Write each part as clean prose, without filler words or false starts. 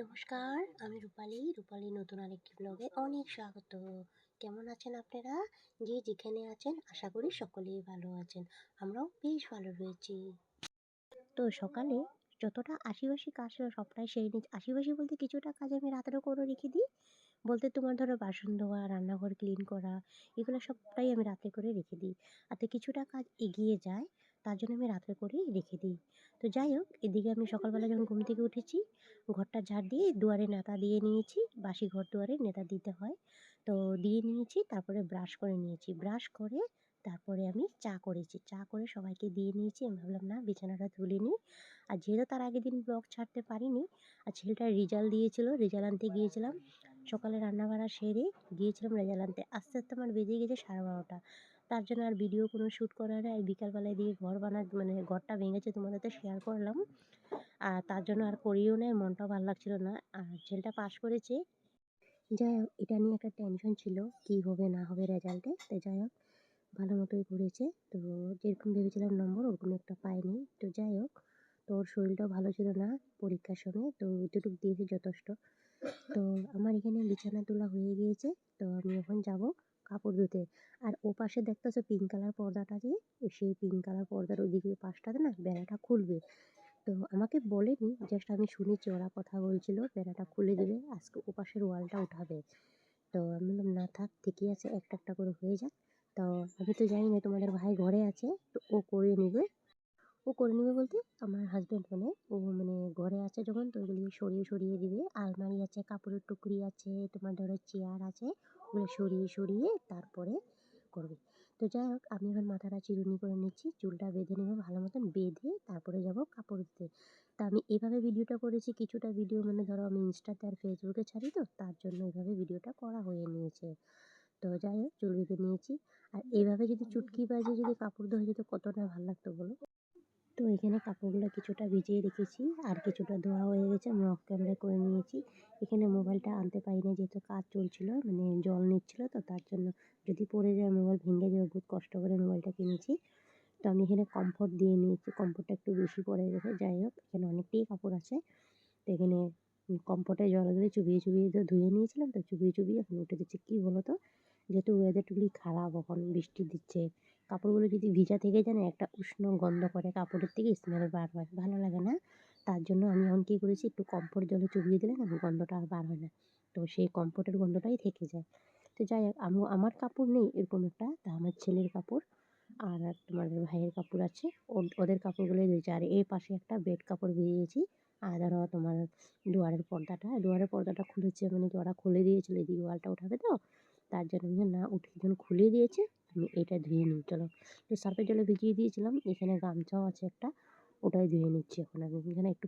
নমস্কার, আমি রূপালী নতুন আরেকটি ব্লগে অনেক স্বাগত। কেমন আছেন আপনারা? যে যেখানে আছেন আশা করি সকলেই ভালো আছেন। আমরাও বেশ ভালো রয়েছি। তো সকালে যতটা আশিবাসী কাজ ছিল সবটাই সেরে নিচ্ছি। আশিবাসী বলতে কিছুটা কাজ আমি রাতেরও করে রেখে দিই। বলতে তোমার ধরো বাসন ধোয়া, রান্নাঘর ক্লিন করা এগুলো সবটাই আমি রাতে করে রেখে দিই। আর কিছুটা কাজ এগিয়ে যায়, তার জন্য আমি রাত্রে করেই রেখে দিই। তো যাই হোক, এদিকে আমি সকালবেলা যখন ঘুম থেকে উঠেছি, ঘরটা ঝাড় দিয়ে দুয়ারে ন্যাতা দিয়ে নিয়েছি। বাসি ঘর দুয়ারে ন্যাতা দিতে হয়। তো দিয়ে নিয়েছি, তারপরে ব্রাশ করে নিয়েছি। ব্রাশ করে তারপরে আমি চা করেছি। চা করে সবাইকে দিয়ে নিয়েছি। আমি ভাবলাম না বিছানাটা তুলে নিই। আর যেহেতু তার আগের দিন ব্লগ ছাড়তে পারিনি, আর ছেলেটার রেজাল্ট দিয়েছিল, রেজাল্ট আনতে গিয়েছিলাম। সকালে রান্নাবাড়া সেরে গিয়েছিলাম রেজাল্ট আনতে। আস্তে আস্তে আমার বেজে গেছে 12:30। তার জন্য আর ভিডিও কোনো শ্যুট করা নেই। আর বিকালবেলায় দিয়ে ঘর মানে ঘরটা ভেঙেছে তোমাদের তো শেয়ার করলাম। আর তার জন্য আর করিও নাই, মনটাও ভালো লাগছিল না। আর ছেলেটা পাস করেছে। যাই হোক, এটা নিয়ে একটা টেনশন ছিল, কী হবে না হবে রেজাল্টে। তো যাই হোক, ভালো মতোই করেছে। তো যেরকম ভেবেছিলাম নম্বর ওরকম একটা পাইনি। তো যাই হোক, তো ওর শরীরটাও ভালো ছিল না পরীক্ষার সময়, তো এতটুকু দিয়েছে যথেষ্ট। তো আমার এখানে বিছানা তোলা হয়ে গিয়েছে। তো আমি এখন যাব কাপড় ধুতে। আর ও পাশে দেখতেছো পিঙ্ক কালার পর্দাটা, যে সেই পিঙ্ক কালার পর্দার ওদিকে পাশটাতে না বেড়াটা খুলবে। তো আমাকে বলেনি, জাস্ট আমি শুনেছি ওরা কথা বলছিল বেড়াটা খুলে দেবে, আজকে ওপাশের ওয়ালটা উঠাবে। তো আমি বললাম না থাক, ঠিকই আছে, একটা একটা করে হয়ে যাক। তো আমি তো জানি না, তোমাদের ভাই ঘরে আছে, তো ও করে নেবে। ও করে নেবে বলতে আমার হাজব্যান্ড, ও ঘরে আছে যখন, তো ওগুলি সরিয়ে সরিয়ে দিবে। আলমারি আছে, কাপড়ের টুকরি আছে, তোমার ধরো চেয়ার আছে, ওগুলো সরিয়ে সরিয়ে তারপরে করবে। তো যাই হোক, আমি এখন মাথাটা চিরুনি করে নিচ্ছি, চুলটা বেঁধে নেবো ভালো মতন, বেঁধে তারপরে যাব কাপড় ধুতে। তা আমি এভাবে ভিডিওটা করেছি, কিছুটা ভিডিও ধরো আমি ইনস্টাতে আর ফেসবুকে ছাড়ি, তো তার জন্য এভাবে ভিডিওটা করা হয়ে নিয়েছে। তো যাই হোক, চুল বেঁধে নিয়েছি। আর এইভাবে যদি চুটকি বাজে যদি কাপড় ধোয়া যেত কত না ভালো লাগতো বলো। তো এখানে কাপড়গুলো কিছুটা ভিজিয়ে রেখেছি, আর কিছুটা ধোয়া হয়ে গেছে, আমি অফ ক্যামেরায় করে নিয়েছি। এখানে মোবাইলটা আনতে পারিনি, যেহেতু কাজ চলছিল, জল নিচ্ছিল, তো তার জন্য যদি পড়ে যায় মোবাইল ভেঙে যাবে, বহুত কষ্ট করে মোবাইলটা কিনেছি। তো আমি এখানে কমফোর্ট দিয়ে নিয়েছি, কমফোর্টটা একটু বেশি পড়ে গেছে। যাই হোক, এখানে অনেকটাই কাপড় আছে। তো এখানে কমফোর্টে জল দিয়ে চুবিয়ে চুবিয়ে ধুয়ে নিয়েছিলাম, তো চুবিয়ে চুবিয়ে এখন উঠে দিচ্ছি। কী বলো তো, যেহেতু ওয়েদারটুকুই খারাপ, এখন বৃষ্টি দিচ্ছে, কাপড়গুলো যদি ভিজা থেকে যায় না, একটা উষ্ণ গন্ধ করে, কাপড়ের থেকে স্মেল বার হয়, ভালো লাগে না। তার জন্য আমি এখন কী করেছি, একটু কমফোর্ট জলে চুবিয়ে দিলে না গন্ধটা আর বার হয় না। তো সেই কমফোর্টের গন্ধটাই থেকে যায়। তো যাই হোক, আমার কাপড় নেই এরকম একটা, তা আমার ছেলের কাপড় আর তোমার ভাইয়ের কাপড় আছে, ওদের কাপড়গুলোই ধুয়েছি। আর এই পাশে একটা বেড কাপড় ভিজিয়েছি। আর ধরো তোমার দুয়ারের পর্দাটা খুলেছে, কি ওরা খুলে দিয়েছিল, এদিকে ওয়ালটা উঠাবে, তো তার জন্য আমি না উঠে যখন খুলে দিয়েছে, আমি এটা ধুয়ে নিই চলো। তো সার্ফের জলে ভিজিয়ে দিয়েছিলাম, এখানে গামছাও আছে একটা, ওটাই ধুয়ে নিচ্ছি এখন। আমি এখানে একটু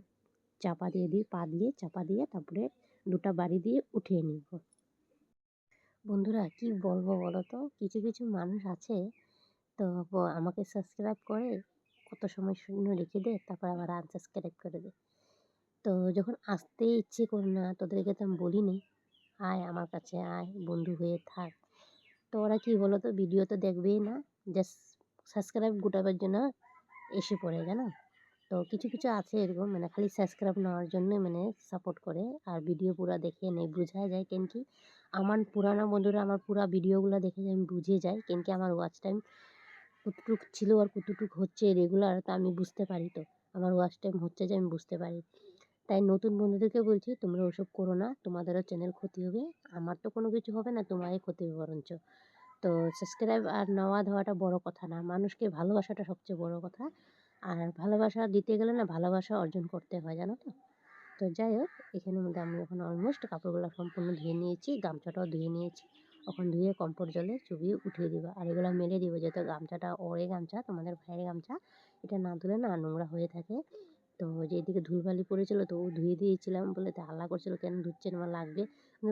চাপা দিয়ে দিই, পা দিয়ে চাপা দিয়ে তারপরে দুটা বাড়ি দিয়ে উঠিয়ে নিব। বন্ধুরা কি বলবো বলো তো, কিছু কিছু মানুষ আছে, তো আমাকে সাবস্ক্রাইব করে কত সময় শূন্য রেখে দেয়, তারপর আবার আনসাবস্ক্রাইব করে দেয়। তো যখন আসতে ইচ্ছে করে না, তোদেরকে তো আমি বলিনি আয় আমার কাছে, আয় বন্ধু হয়ে থাক। তো ওরা কী বলো তো, ভিডিও তো দেখবেই না, জাস্ট সাবস্ক্রাইব গোটাবার জন্য এসে পড়ে, জানো। তো কিছু কিছু আছে এরকম, খালি সাবস্ক্রাইব নেওয়ার জন্যই সাপোর্ট করে, আর ভিডিও পুরো দেখে নেই, বোঝা যায় কেন কি আমার পুরানো বন্ধুরা আমার পুরা ভিডিওগুলো দেখে আমি বুঝে যাই কেন কি আমার ওয়াচ টাইম কতটুকু ছিল আর কতটুকু হচ্ছে রেগুলার, তা আমি বুঝতে পারি। তো আমার ওয়াচ টাইম হচ্ছে যে আমি বুঝতে পারি। তাই নতুন বন্ধুদেরকে বলছি, তোমরা ওসব করো না, তোমাদেরও চ্যানেল ক্ষতি হবে, আমার তো কোনো কিছু হবে না, তোমারই ক্ষতি হবে বরঞ্চ। তো সাবস্ক্রাইব আর নেওয়া দেওয়াটা বড় কথা না, মানুষকে ভালোবাসাটা সবচেয়ে বড় কথা। আর ভালোবাসা দিতে গেলে না ভালোবাসা অর্জন করতে হয়, জানো তো। তো যাই হোক, এখানের মধ্যে আমি এখন অলমোস্ট কাপড়গুলো সম্পূর্ণ ধুয়ে নিয়েছি, গামছাটাও ধুয়ে নিয়েছি। এখন ধুয়ে কমফোর্ট জলে চুবিয়ে উঠিয়ে দেবো, আর এগুলো মেলে দেবো, যেহেতু গামছাটা ওরে গামছা, তোমাদের ভাইয়ের গামছা, এটা না ধুলে না নোংরা হয়ে থাকে। তো যে এদিকে ধুলবালি পড়েছিল, তো ও ধুয়ে দিয়েছিলাম বলে তো হাল্লা করছিল, কেন ধুচ্ছেন, আমার লাগবে।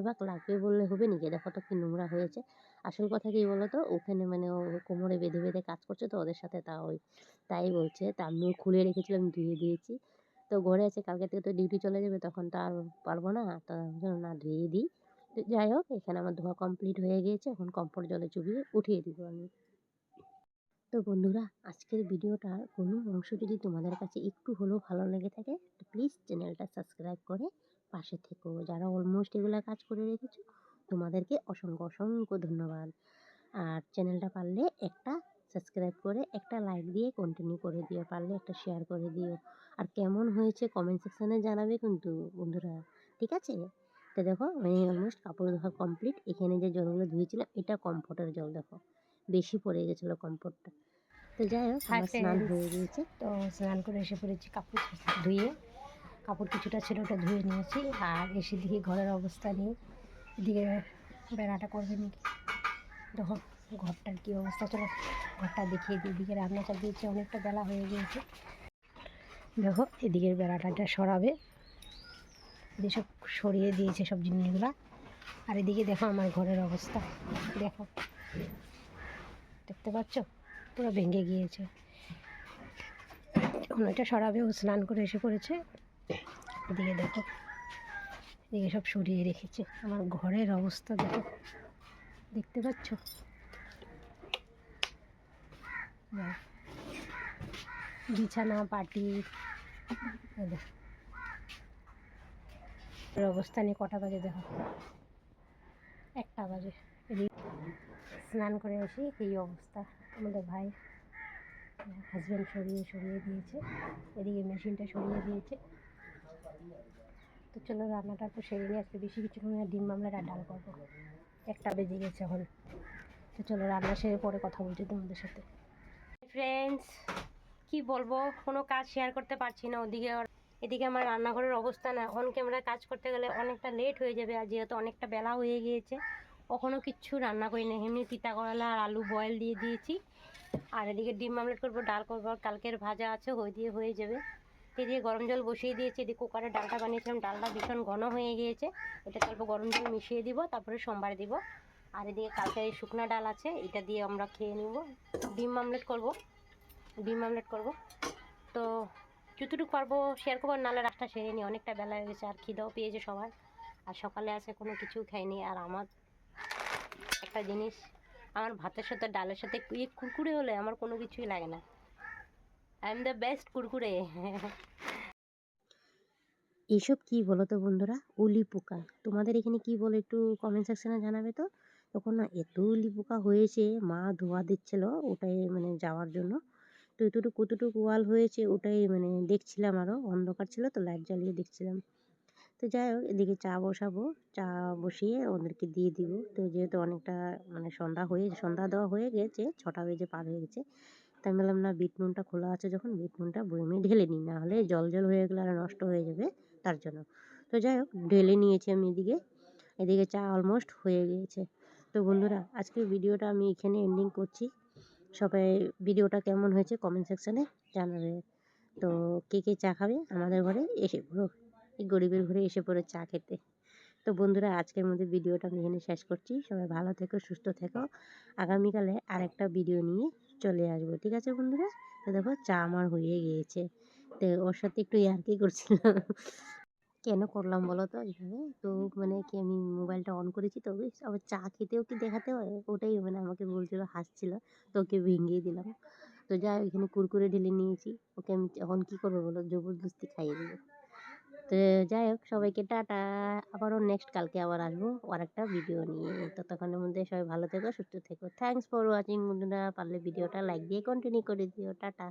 বাক লাগবে বললে হবে নাকি, দেখো তো কি নোংরা হয়েছে। আসল কথা কী বলো তো, ওখানে ও কোমরে বেঁধে বেঁধে কাজ করছে, তো ওদের সাথে তাই বলছে, তা আমিও খুলে রেখেছিলাম, ধুয়ে দিয়েছি। তো ঘরে আছে, কালকে থেকে তো ডিউটি চলে যাবে, তখন তো আর পারবো না, তো না ধুয়ে দিই। তো যাই হোক, এখানে আমার ধোয়া কমপ্লিট হয়ে গিয়েছে, এখন কমফোর্ট জলে চুবিয়ে উঠিয়ে দিব আমি। তো বন্ধুরা, আজকের ভিডিওটার কোনো অংশ যদি তোমাদের কাছে একটু হলেও ভালো লেগে থাকে, তো প্লিজ চ্যানেলটা সাবস্ক্রাইব করে পাশে থেকো। যারা অলমোস্ট এগুলা কাজ করে রেখেছো তোমাদেরকে অসংখ্য অসংখ্য ধন্যবাদ। আর চ্যানেলটা পারলে একটা সাবস্ক্রাইব করে একটা লাইক দিয়ে কন্টিনিউ করে দিও, পারলে একটা শেয়ার করে দিও। আর কেমন হয়েছে কমেন্ট সেকশনে জানাবে কিন্তু বন্ধুরা, ঠিক আছে? তো দেখো আমি অলমোস্ট কাপড় ধোয়া কমপ্লিট। এখানে যে জলগুলো ধুয়েছিলাম এটা কমফোর্টের জল, দেখো বেশি পড়ে গেছিলো কমফোর্টটা। তো যাই হোক হাই আমার স্নান ফ্রেন্ডস, হয়ে গিয়েছে। তো স্নান করে এসে পড়েছি কাপড় ধুয়ে। কাপড় কিছুটা ছিল ওটা ধুয়ে নিয়েছি। আর এসে দিকে ঘরের অবস্থা নেই, এদিকে বেড়াটা করবে নাকি দেখো ঘরটার কী অবস্থা। চলো ঘরটা দেখিয়ে দিই। এদিকে রান্না চাপিয়েছি, অনেকটা বেলা হয়ে গিয়েছে। দেখো এদিকের বেড়াটা সরাবে, এদিকে সব সরিয়ে দিয়েছে সব জিনিসগুলা। আর এদিকে দেখো আমার ঘরের অবস্থা, দেখো দেখতে পাচ্ছ পুরো ভেঙে গিয়েছে। এখন এটা সরাবে, ও স্নান করে এসে পড়েছে। এদিকে দেখো এদিকে সব সরিয়ে রেখেছে। আমার ঘরের অবস্থা দেখো, দেখতে পাচ্ছ? বিছানা পাটি অবস্থা নিয়ে। কটা বাজে দেখো, 1টা বাজে। এদিকে স্নান করে এসে এই অবস্থা। আমাদের ভাই হাজব্যান্ড সরিয়ে দিয়েছে, এদিকে মেশিনটা সরিয়ে দিয়েছে। তো চলো রান্নাটা তো সেরে নিয়ে আসতে বেশি কিছু নয়, ডিম মামলার আর ডাল করবো। 1টা বেজে গেছে এখন। তো চলো রান্না সেরে পরে কথা বলছি তোমাদের সাথে। ফ্রেন্ডস, কি বলবো, কোনো কাজ শেয়ার করতে পারছি না। এদিকে আমার রান্নাঘরের অবস্থা না, অন ক্যামেরা কাজ করতে গেলে অনেকটা লেট হয়ে যাবে। আর যেহেতু অনেকটা বেলা হয়ে গিয়েছে, কখনও কিচ্ছু রান্না করি না, এমনি তিতা করলা আর আলু বয়েল দিয়ে দিয়েছি। আর এদিকে ডিম আমলেট করবো, ডাল করবো, কালকের ভাজা আছে ওই দিয়ে হয়ে যাবে। এদিকে গরম জল বসিয়ে দিয়েছি। এদিকে কুকারে ডালটা বানিয়েছিলাম, ডালটা ভীষণ ঘন হয়ে গিয়েছে। এটা অল্প গরম জল মিশিয়ে দিব, তারপরে সোমবার দিব। আর এদিকে কালকে এই শুকনো ডাল আছে, এটা দিয়ে আমরা খেয়ে নিব। ডিম আমলেট করব। তো যতটুকু পারবো শেয়ার করবো, নাহলে রাতটা সেরে নিই, অনেকটা বেলা হয়ে গেছে। আর খিদেও পেয়েছে সবার। আর সকালে আছে কোনো কিছু খাইনি। আর আমার একটা জিনিস, আমার ভাতের সাথে ডালের সাথে কুরকুরে হলে আমার কোনো কিছুই লাগে না। I am the best Kurkure. এইসব কি বলো তো বন্ধুরা, উলি পোকা। তোমাদের এখানে কি বলে একটু কমেন্ট সেকশনে জানাবে তো। তখন না এত উলি পোকা হয়েছে, মা ধোয়া দিচ্ছিল ওটাই মানে যাওয়ার জন্য। তো কতটুকু ওয়াল হয়েছে ওটাই মানে দেখছিলাম, আরও অন্ধকার ছিল তো লাইট জ্বালিয়ে দেখছিলাম। তো যাই হোক এদিকে চা বসাবো, চা বসিয়ে ওদেরকে দিয়ে দিব। তো যেহেতু অনেকটা মানে সন্ধ্যা দেওয়া হয়ে গেছে, 6টা বেজে পার হয়ে গেছে। তাই আমি বললাম না, বিট নুনটা খোলা আছে যখন বিট নুনটা বয়মে ঢেলে নিই, না হলে জল জল হয়ে গেলে আর নষ্ট হয়ে যাবে তার জন্য। তো যাই হোক ঢেলে নিয়েছি আমি এদিকে চা অলমোস্ট হয়ে গিয়েছে। তো বন্ধুরা আজকের ভিডিওটা আমি এখানে এন্ডিং করছি। সবাই ভিডিওটা কেমন হয়েছে কমেন্ট সেকশনে জানাবে। তো কে কে চা খাবে আমাদের ঘরে এসে পড়ো, এই গরিবের ঘরে এসে পড়ো চা খেতে। তো বন্ধুরা আজকের মধ্যে ভিডিওটা আমি এখানে শেষ করছি। সবাই ভালো থেকো, সুস্থ থেকো। আগামীকালে আরেকটা ভিডিও নিয়ে চলে আসবো, ঠিক আছে বন্ধুরা? তো দেখো চা আমার হয়ে গিয়েছে। তো ওর সাথে একটু ইয়ার্কি করছিলাম। কেন করলাম বলো তো এইভাবে? তো মানে কি আমি মোবাইলটা অন করেছি, তো বেশ আবার চা খেতেও কি দেখাতে হয়? ওটাই মানে আমাকে বলছিল, হাসছিল। তো ওকে ভেঙিয়ে দিলাম। তো যাই হোক এখানে কুরকুরে ঢেলে নিয়েছি। ওকে আমি এখন কি করবো বলো? জবরদস্তি খাইয়ে দেবো। তো যাই হোক সবাইকে টাটা। আবারও নেক্সট কালকে আবার আসবো আরেকটা ভিডিও নিয়ে। ততক্ষণের মধ্যে সবাই ভালো থেকো, সুস্থ থেকো। থ্যাংকস ফর ওয়াচিং বন্ধুরা। পারলে ভিডিওটা লাইক দিয়ে কন্টিনিউ করে দিও। টাটা।